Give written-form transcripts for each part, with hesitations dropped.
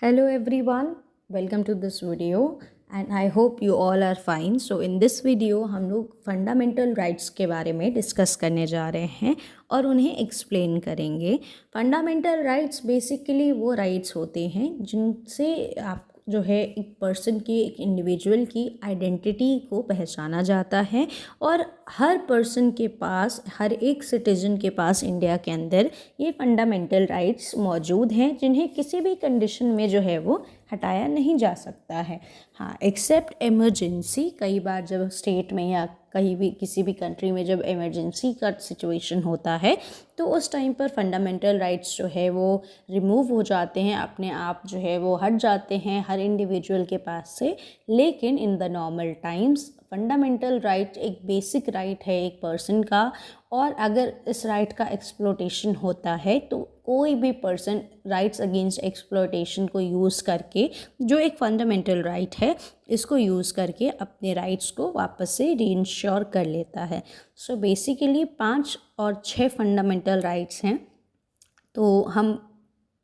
Hello everyone, welcome to this video and I hope you all are fine. So in this video हम लोग fundamental rights के बारे में discuss करने जा रहे हैं और उन्हें एक्सप्लेन करेंगे। फंडामेंटल राइट्स बेसिकली वो राइट्स होते हैं जिनसे आप जो है एक पर्सन की, एक इंडिविजुअल की आइडेंटिटी को पहचाना जाता है और हर पर्सन के पास, हर एक सिटीजन के पास इंडिया के अंदर ये फंडामेंटल राइट्स मौजूद हैं जिन्हें किसी भी कंडीशन में जो है वो हटाया नहीं जा सकता है। हाँ, एक्सेप्ट इमरजेंसी। कई बार जब स्टेट में या कहीं भी किसी भी कंट्री में जब इमरजेंसी का सिचुएशन होता है तो उस टाइम पर फंडामेंटल राइट्स जो है वो रिमूव हो जाते हैं, अपने आप जो है वो हट जाते हैं हर इंडिविजुअल के पास से। लेकिन in the normal times fundamental right एक बेसिक राइट है एक पर्सन का, और अगर इस राइट का एक्सप्लॉयटेशन होता है तो कोई भी पर्सन राइट्स अगेंस्ट एक्सप्लॉयटेशन को यूज़ करके, जो एक फंडामेंटल राइट है, इसको यूज़ करके अपने राइट्स को वापस से रीइंश्योर कर लेता है। सो बेसिकली 5 और 6 फंडामेंटल राइट्स हैं। तो हम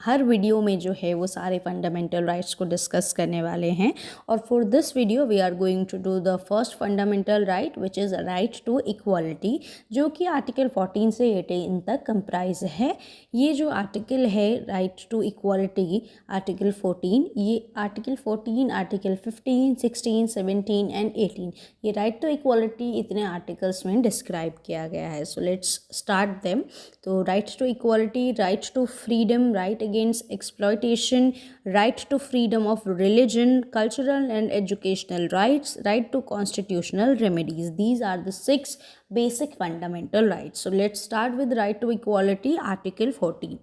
हर वीडियो में जो है वो सारे फंडामेंटल राइट्स को डिस्कस करने वाले हैं। और for this video we are going to do the first fundamental right which is right to equality, जो कि आर्टिकल 14 से 18 तक कंप्राइज है। ये जो आर्टिकल है राइट टू इक्वालिटी, आर्टिकल 14, ये आर्टिकल 14, आर्टिकल 15, 16, 17 एंड 18, ये राइट टू इक्वालिटी इतने आर्टिकल्स में डिस्क्राइब किया गया है। So let's start them. तो right to equality, right to freedom, right against exploitation, right to freedom of religion, cultural and educational rights, right to constitutional remedies. These are the 6 basic fundamental rights. So let's start with right to equality, Article 14.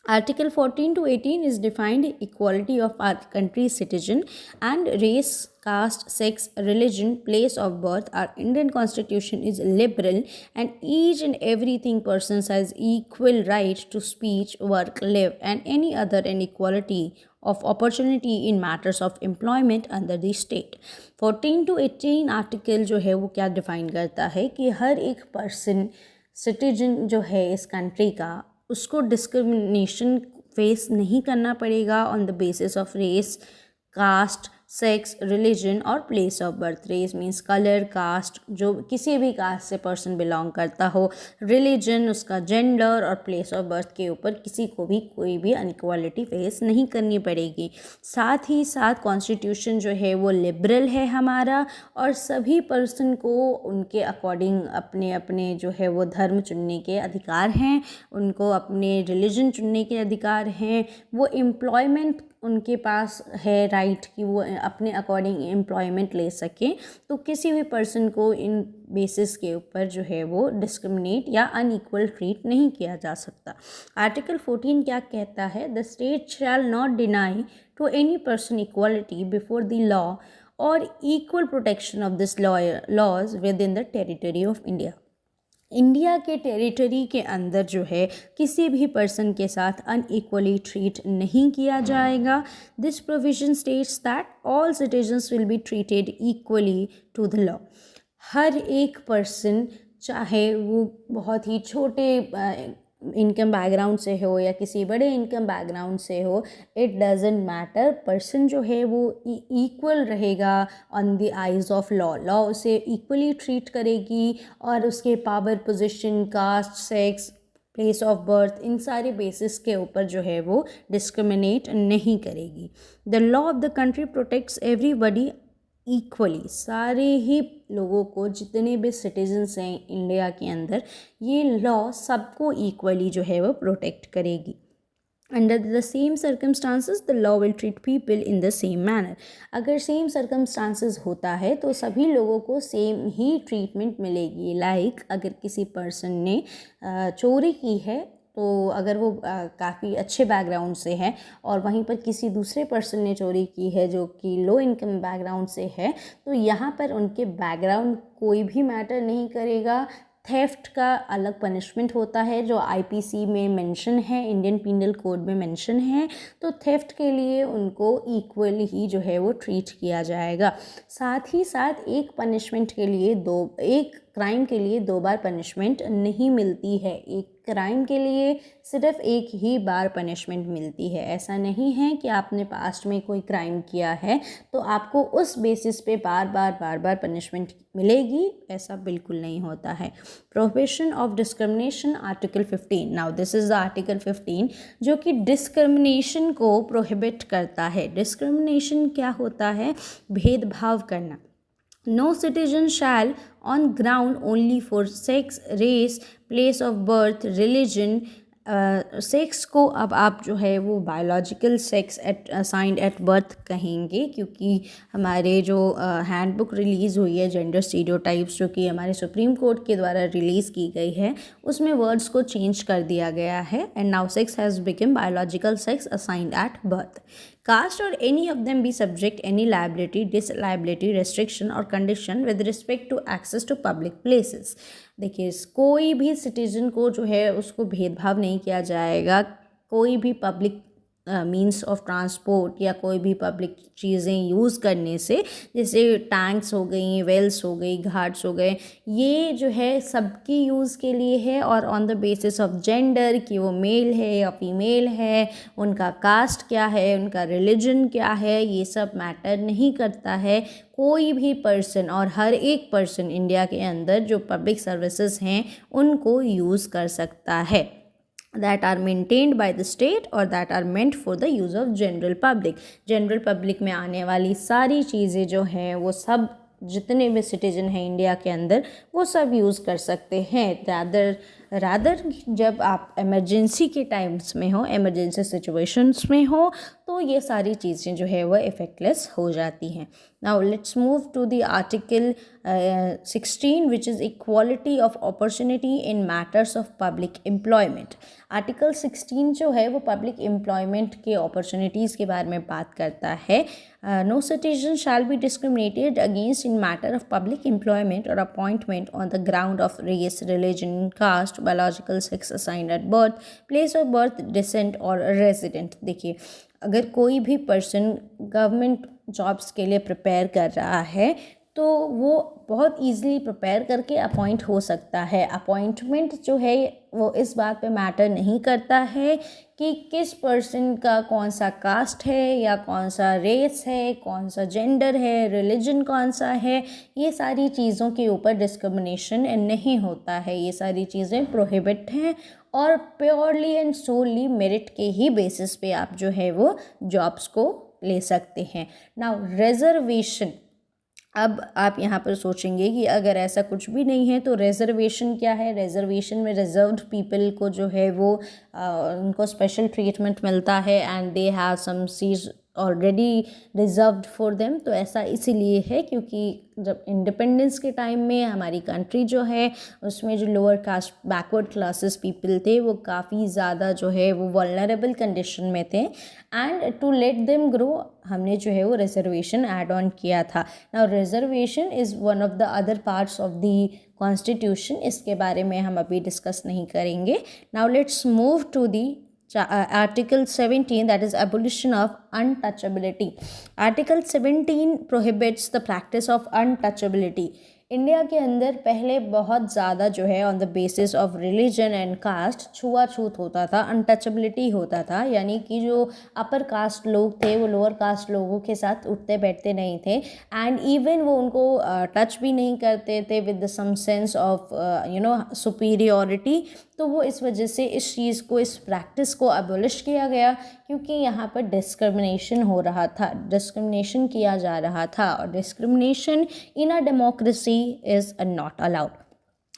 Article 14 to 18 is defined equality of our country's citizen and race, caste, sex, religion, place of birth. Our Indian constitution is liberal and each and everything person has equal right to speech, work, live and any other inequality of opportunity in matters of employment under the state. 14 to 18 article जो है वो क्या define करता है कि हर एक person, citizen जो है इस कंट्री का, उसको डिस्क्रिमिनेशन फेस नहीं करना पड़ेगा on the basis of race, caste, sex, religion और place of birth. Race means colour, caste जो किसी भी कास्ट से पर्सन बिलोंग करता हो, रिलीजन उसका जेंडर, और प्लेस ऑफ बर्थ के ऊपर किसी को भी कोई भी अनइक्वालिटी फेस नहीं करनी पड़ेगी। साथ ही साथ कॉन्स्टिट्यूशन जो है वो लिबरल है हमारा, और सभी पर्सन को उनके अकॉर्डिंग अपने अपने जो है वो धर्म चुनने के अधिकार हैं, उनको अपने रिलीजन चुनने के अधिकार हैं। वो एम्प्लॉयमेंट उनके पास है राइट कि वो अपने अकॉर्डिंग एम्प्लॉयमेंट ले सकें। तो किसी भी पर्सन को इन बेसिस के ऊपर जो है वो डिस्क्रिमिनेट या अनइक्वल ट्रीट नहीं किया जा सकता। आर्टिकल 14 क्या कहता है? The state shall not deny to any person equality before the law और equal protection of this laws within the territory of India. India के टेरिटरी के अंदर जो है किसी भी पर्सन के साथ अनइक्वली ट्रीट नहीं किया जाएगा। This provision states that all citizens will be treated equally to the law. हर एक पर्सन, चाहे वो बहुत ही छोटे इनकम बैकग्राउंड से हो या किसी बड़े इनकम बैकग्राउंड से हो, इट डजेंट मैटर, पर्सन जो है वो इक्वल रहेगा on the eyes of law. Law उसे इक्वली ट्रीट करेगी और उसके power, position, caste, sex, place of birth, इन सारे बेसिस के ऊपर जो है वो डिस्क्रिमिनेट नहीं करेगी। The law of the country protects everybody equally. सारे ही लोगों को, जितने भी सिटीजन्स हैं इंडिया के अंदर, ये लॉ सबको इक्वली जो है वो प्रोटेक्ट करेगी। Under the same circumstances the law will treat people in the same manner. अगर सेम सर्कमस्टांसिस होता है तो सभी लोगों को सेम ही ट्रीटमेंट मिलेगी। लाइक अगर किसी पर्सन ने चोरी की है तो अगर वो काफ़ी अच्छे बैकग्राउंड से है और वहीं पर किसी दूसरे पर्सन ने चोरी की है जो कि लो इनकम बैकग्राउंड से है, तो यहाँ पर उनके बैकग्राउंड कोई भी मैटर नहीं करेगा। थेफ्ट का अलग पनिशमेंट होता है जो आईपीसी में मेंशन है, इंडियन पिनल कोड में मेंशन है। तो थेफ्ट के लिए उनको इक्वल ही जो है वो ट्रीट किया जाएगा। साथ ही साथ एक पनिशमेंट के लिए एक क्राइम के लिए 2 बार पनिशमेंट नहीं मिलती है। एक क्राइम के लिए सिर्फ एक ही बार पनिशमेंट मिलती है। ऐसा नहीं है कि आपने पास्ट में कोई क्राइम किया है तो आपको उस बेसिस पे बार बार पनिशमेंट मिलेगी, ऐसा बिल्कुल नहीं होता है। Prohibition of discrimination article 15। Now this is the article 15 जो कि डिस्क्रिमिनेशन को प्रोहिबिट करता है। डिस्क्रिमिनेशन क्या होता है? भेदभाव करना। No citizen shall, on ground only for sex, race, place of birth, religion, sex को अब आप जो है वो biological sex at assigned at birth कहेंगे, क्योंकि हमारे जो हैंडबुक रिलीज़ हुई है जेंडर स्टीरियोटाइप्स जो कि हमारे सुप्रीम कोर्ट के द्वारा रिलीज़ की गई है, उसमें वर्ड्स को चेंज कर दिया गया है and now sex has become biological sex assigned at birth. Caste or any of them be subject any liability, disliability, restriction or condition with respect to access to public places। देखिए, कोई भी citizen को जो है उसको भेदभाव नहीं किया जाएगा। कोई भी पब्लिक मीन्स ऑफ ट्रांसपोर्ट या कोई भी पब्लिक चीज़ें यूज़ करने से, जैसे टैंक्स हो गई, वेल्स हो गई, घाट्स हो गए, ये जो है सबकी यूज़ के लिए है और on the basis of gender कि वो मेल है या फीमेल है, उनका कास्ट क्या है, उनका रिलीजन क्या है, ये सब मैटर नहीं करता है। कोई भी पर्सन और हर एक पर्सन इंडिया के अंदर जो पब्लिक सर्विसेज हैं उनको यूज़ कर सकता है, that are maintained by the state or that are meant for the use of general public। General public में आने वाली सारी चीज़ें जो हैं वो सब जितने भी सिटीजन हैं इंडिया के अंदर वो सब यूज़ कर सकते हैं। रादर जब आप इमरजेंसी के टाइम्स में हो, इमरजेंसी सिचुएशंस में हो, तो ये सारी चीज़ें जो है वह इफ़ेक्टलेस हो जाती हैं। Now let's move to the article 16 which is equality of opportunity in matters of public employment. Article 16 जो है वो पब्लिक एम्प्लॉयमेंट के अपॉर्चुनिटीज़ के बारे में बात करता है। No citizen shall be discriminated against in matter of public employment और appointment on the ground of race, religion, caste, biological sex assigned at birth, place of birth, descent और resident. देखिए, अगर कोई भी पर्सन गवर्नमेंट जॉब्स के लिए prepare कर रहा है तो वो बहुत ईज़िली प्रिपेयर करके अपॉइंट हो सकता है। अपॉइंटमेंट जो है वो इस बात पे मैटर नहीं करता है कि किस पर्सन का कौन सा कास्ट है या कौन सा रेस है, कौन सा जेंडर है, रिलीजन कौन सा है। ये सारी चीज़ों के ऊपर डिस्क्रिमिनेशन नहीं होता है। ये सारी चीज़ें प्रोहिबिट हैं और प्योरली एंड सोली मेरिट के ही बेसिस पे आप जो है वो जॉब्स को ले सकते हैं। नाउ रिजर्वेशन, अब आप यहाँ पर सोचेंगे कि अगर ऐसा कुछ भी नहीं है तो रिजर्वेशन क्या है? रिजर्वेशन में रिजर्व्ड पीपल को जो है वो उनको स्पेशल ट्रीटमेंट मिलता है and they have some seats already reserved for them. तो ऐसा इसीलिए है क्योंकि जब इंडिपेंडेंस के टाइम में हमारी कंट्री जो है उसमें जो lower caste backward classes people थे वो काफ़ी ज़्यादा जो है वो वल्नरेबल कंडीशन में थे and to let them grow हमने जो है वो रिजर्वेशन ऐड ऑन किया था। Now reservation is one of the other parts of the constitution, इसके बारे में हम अभी डिस्कस नहीं करेंगे। Now let's move to the Article 17, that is abolition of untouchability। Article 17 prohibits the practice of untouchability। India के अंदर पहले बहुत ज़्यादा जो है on the basis of religion and caste छुआछूत होता था, अनटचेबिलिटी होता था, यानी कि जो अपर कास्ट लोग थे वो लोअर कास्ट लोगों के साथ उठते बैठते नहीं थे एंड इवन वो उनको टच भी नहीं करते थे with some sense of superiority. तो वो इस वजह से इस चीज़ को, इस प्रैक्टिस को अबोलिश किया गया क्योंकि यहाँ पर डिस्क्रिमिनेशन हो रहा था, डिस्क्रिमिनेशन किया जा रहा था और discrimination in a democracy is not allowed।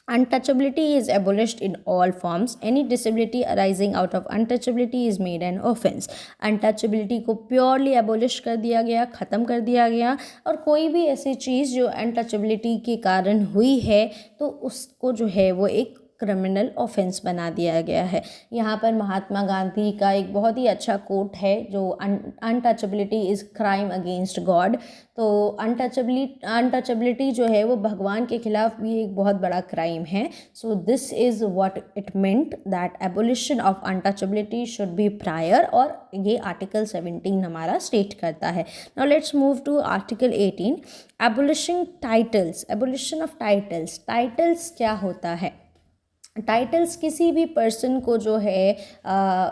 Untouchability is abolished in all forms। Any disability arising out of untouchability is made an offense। Untouchability को purely abolish कर दिया गया, ख़त्म कर दिया गया और कोई भी ऐसी चीज़ जो untouchability के कारण हुई है तो उसको जो है वो एक क्रिमिनल ऑफेंस बना दिया गया है। यहाँ पर महात्मा गांधी का एक बहुत ही अच्छा कोट है जो untouchability is crime against God. तो अनटचेबिलिटी जो है वो भगवान के खिलाफ भी एक बहुत बड़ा क्राइम है। So this is what it meant that abolition of untouchability should be prior, और ये आर्टिकल 17 हमारा स्टेट करता है। Now let's move to article 18 abolishing titles. Abolition of titles. Titles क्या होता है? टाइटल्स किसी भी पर्सन को जो है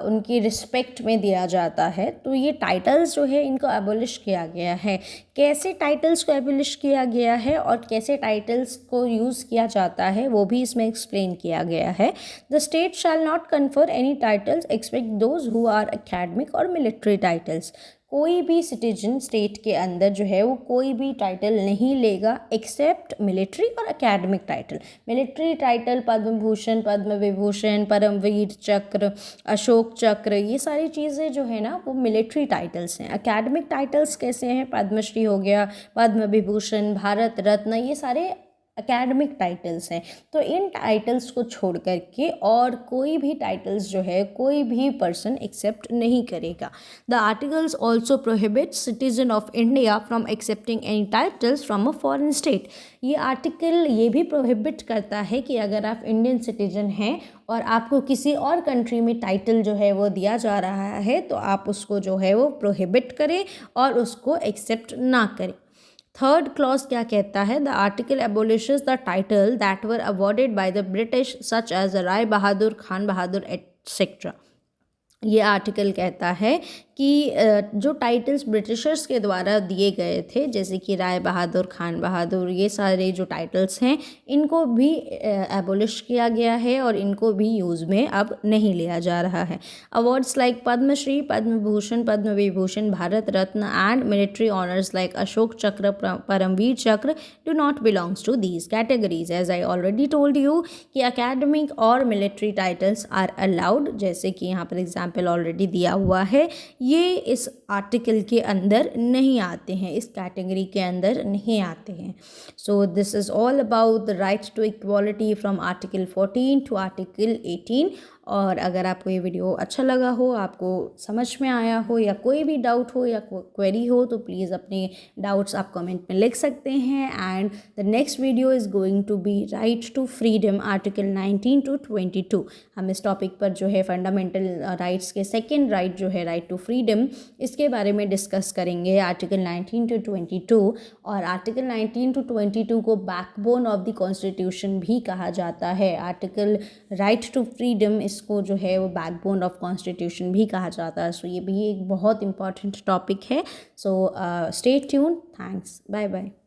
उनकी रिस्पेक्ट में दिया जाता है, तो ये टाइटल्स जो है इनको एबोलिश किया गया है। कैसे टाइटल्स को एबोलिश किया गया है और कैसे टाइटल्स को यूज़ किया जाता है वो भी इसमें एक्सप्लेन किया गया है। The state shall not confer any titles except those who are academic और मिलिट्री टाइटल्स। कोई भी सिटीजन स्टेट के अंदर जो है वो कोई भी टाइटल नहीं लेगा एक्सेप्ट मिलिट्री और एकेडमिक टाइटल। मिलिट्री टाइटल पद्म भूषण, पद्म विभूषण, परमवीर चक्र, अशोक चक्र, ये सारी चीज़ें जो है ना वो मिलिट्री टाइटल्स हैं। एकेडमिक टाइटल्स कैसे हैं? पद्मश्री हो गया, पद्म विभूषण, भारत रत्न, ये सारे एकेडमिक टाइटल्स हैं। तो इन टाइटल्स को छोड़ करके और कोई भी टाइटल्स जो है कोई भी पर्सन एक्सेप्ट नहीं करेगा। The articles also prohibit citizen of India from accepting any titles from a foreign state. ये आर्टिकल ये भी प्रोहिबिट करता है कि अगर आप इंडियन सिटीजन हैं और आपको किसी और कंट्री में टाइटल जो है वो दिया जा रहा है तो आप उसको जो है वो प्रोहिबिट करें और उसको एक्सेप्ट ना करें। थर्ड क्लॉज क्या कहता है? The article abolishes the title that were awarded by the British such as Rai Bahadur, Khan Bahadur etcetera. ये आर्टिकल कहता है कि जो टाइटल्स ब्रिटिशर्स के द्वारा दिए गए थे जैसे कि राय बहादुर, खान बहादुर, ये सारे जो टाइटल्स हैं इनको भी एबोलिश किया गया है और इनको भी यूज़ में अब नहीं लिया जा रहा है। Awards like Padmashri, Padma Bhushan, Padma Vibhushan, Bharat Ratna and military honours like Ashok Chakra, Paramvir Chakra do not belongs to these categories. As I already told you कि अकेडमिक और मिलिट्री टाइटल्स आर अलाउड, जैसे कि यहाँ पर एग्जाम्पल ऑलरेडी दिया हुआ है। ये इस आर्टिकल के अंदर नहीं आते हैं, इस कैटेगरी के अंदर नहीं आते हैं। So this is all about the right to equality from article 14 to article 18। और अगर आपको ये वीडियो अच्छा लगा हो, आपको समझ में आया हो या कोई भी डाउट हो या क्वेरी हो तो प्लीज़ अपने डाउट्स आप कमेंट में लिख सकते हैं। And the next video is going to be right to freedom article 19 to 22। हम इस टॉपिक पर जो है फंडामेंटल राइट्स के सेकेंड राइट जो है राइट टू फ्रीडम, इसके बारे में डिस्कस करेंगे आर्टिकल 19 टू 22। और आर्टिकल 19 टू 22 को बैकबोन ऑफ द कॉन्स्टिट्यूशन भी कहा जाता है। आर्टिकल राइट टू फ्रीडम इसको जो है वो बैकबोन ऑफ कॉन्स्टिट्यूशन भी कहा जाता है। सो ये भी एक बहुत इंपॉर्टेंट टॉपिक है। So stay tune. Thanks. Bye bye.